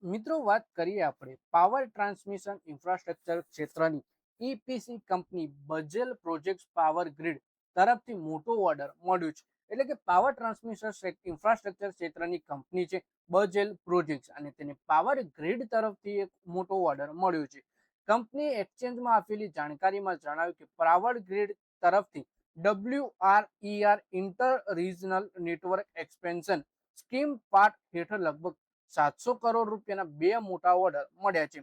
મિત્રો વાત કરીએ આપણે પાવર ટ્રાન્સમિશન ઇન્ફ્રાસ્ટ્રક્ચર ક્ષેત્રની EPC company Bajel project power grid તરફથી મોટો ઓર્ડર મળ્યો છે. એટલે કે પાવર ટ્રાન્સમિશન ઇન્ફ્રાસ્ટ્રક્ચર ક્ષેત્રની કંપની છે બજેલ પ્રોજેક્ટ, અને તેને પાવર ગ્રીડ તરફથી એક મોટો ઓર્ડર મળ્યો છે. કંપનીએ એક્સચેન્જમાં આપેલી જાણકારીમાં જણાવ્યું કે પાવર ગ્રીડ તરફથી WRER inter regional network expansion scheme part હેઠળ લગભગ 700 કરોડ રૂપિયાના બે મોટા ઓર્ડર મળ્યા છે.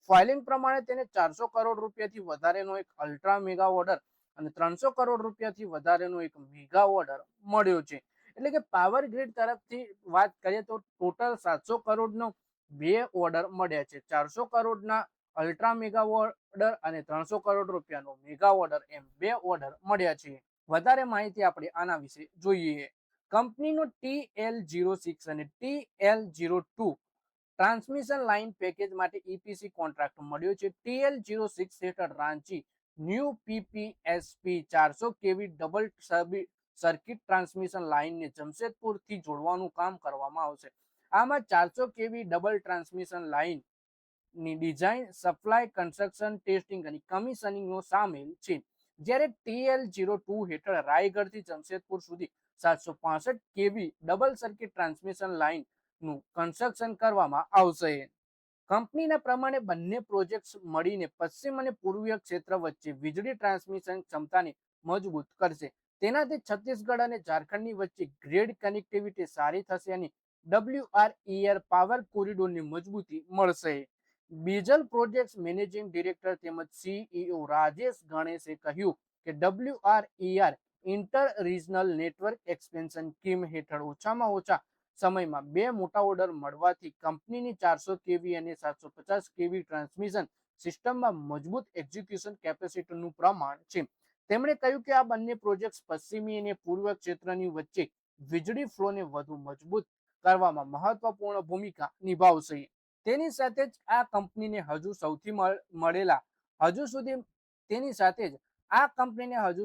ફાઇલિંગ પ્રમાણે તેને 400 કરોડ રૂપિયાથી વધારેનો એક અલ્ટ્રા મેગા ઓર્ડર અને 300 કરોડ રૂપિયાથી વધારેનો એક મેગા ઓર્ડર મળ્યો છે. એટલે કે પાવર ગ્રીડ તરફથી વાત કરીએ તો ટોટલ 700 કરોડનો બે ઓર્ડર મળ્યા છે. 400 કરોડના અલ્ટ્રા મેગા ઓર્ડર અને 300 કરોડ રૂપિયાનો મેગા ઓર્ડર, એમ બે ઓર્ડર મળ્યા છે. વધારે માહિતી આપણે આના વિશે જોઈએ. કંપનીનો TL06 અને TL02 ટ્રાન્સમિશન લાઇન પેકેજ માટે ઈપીસી કોન્ટ્રાક્ટ મળ્યો છે. TL06 હેઠળ Ranchi new PPSP 400 kV double circuit transmission લાઇનને જમશેદપુરથી જોડવાનું કામ કરવામાં આવશે. આમાં 400 kV ડબલ ટ્રાન્સમિશન લાઇન ની ડિઝાઇન, સપ્લાય, કન્સ્ટ્રક્શન, ટેસ્ટિંગ અને કમિશનિંગનો સામેલ છે. જ્યારે TL02 હેઠળ રાયગઢથી જમશેદપુર સુધી 765 kV double circuit transmission line નું કન્સ્ટ્રક્શન કરવામાં આવશે. કંપનીના પ્રમાણે બંને પ્રોજેક્ટ્સ મળીને પશ્ચિમ અને પૂર્વીય ક્ષેત્ર વચ્ચે વીજળી ટ્રાન્સમિશન ક્ષમતાને મજબૂત કરશે. તેનાથી છત્તીસગઢ અને ઝારખંડની વચ્ચે ગ્રીડ કનેક્ટિવિટી સારી થશે અને WRER પાવર કોરિડોરને મજબૂતી મળશે. બીજલ પ્રોજેક્ટ મેનેજિંગ ડિરેક્ટર તેમજ CEO રાજેશ ગણેશે કહ્યું કે WRER inter regional network expansion scheme હેઠળ ઓછામાં ઓછા સમયમાં બે મોટા ઓર્ડર મળવાથી કંપનીની 400 kV અને 750 kV ટ્રાન્સમિશન સિસ્ટમમાં મજબૂત એક્ઝિક્યુશન કેપેસિટીનું પ્રમાણ છે. તેમણે કહ્યું કે આ બંને પ્રોજેક્ટ્સ પશ્ચિમી અને પૂર્વ ક્ષેત્રની વચ્ચે વીજળી ફ્લોને વધુ મજબૂત કરવામાં મહત્વપૂર્ણ ભૂમિકા નિભાવશે. તેની સાથે જ આ કંપનીને હજુ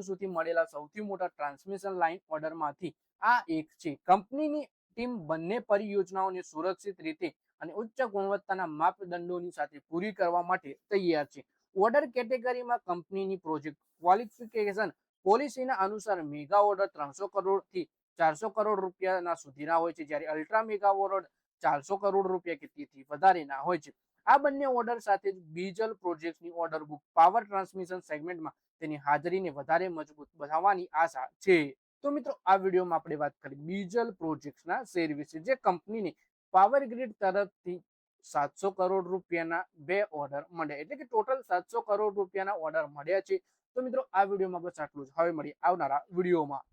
સુધી મળેલા સૌથી મોટા ટ્રાન્સમિશન લાઇન ઓર્ડરમાંથી આ એક છે. કંપનીની ટીમ બંને પરિયોજનાઓને સુરક્ષિત રીતે અને ઉચ્ચ ગુણવત્તાના માપદંડોની સાથે પૂરી કરવા માટે તૈયાર છે. ઓર્ડર કેટેગરીમાં કંપનીની પ્રોજેક્ટ ક્વોલિફિકેશન પોલિસીના અનુસાર મેગા ઓર્ડર 300 કરોડથી 400 કરોડ રૂપિયાના સુધીના હોય છે, જ્યારે અલ્ટ્રા મેગા ઓર્ડર 400 કરોડ રૂપિયા કે તેથી વધારેના હોય છે. આ બંને ઓર્ડર સાથે જ બીજલ પ્રોજેક્ટની ઓર્ડર બુક પાવર ટ્રાન્સમિશન સેગમેન્ટમાં તેની હાજરીને વધારે મજબૂત બનાવવાની આશા છે. તો મિત્રો, આ વિડીયોમાં આપણે વાત કરી બીજલ પ્રોજેક્ટ્સના શેર વિશે, જે કંપનીને પાવર ગ્રીડ તરફથી 700 કરોડ રૂપિયાના બે ઓર્ડર મળ્યા, એટલે કે ટોટલ 700 કરોડ રૂપિયાના ઓર્ડર મળ્યા છે. તો મિત્રો, આ વિડીયોમાં બસ આટલું જ. હવે મળીએ આવનારા વિડીયોમાં.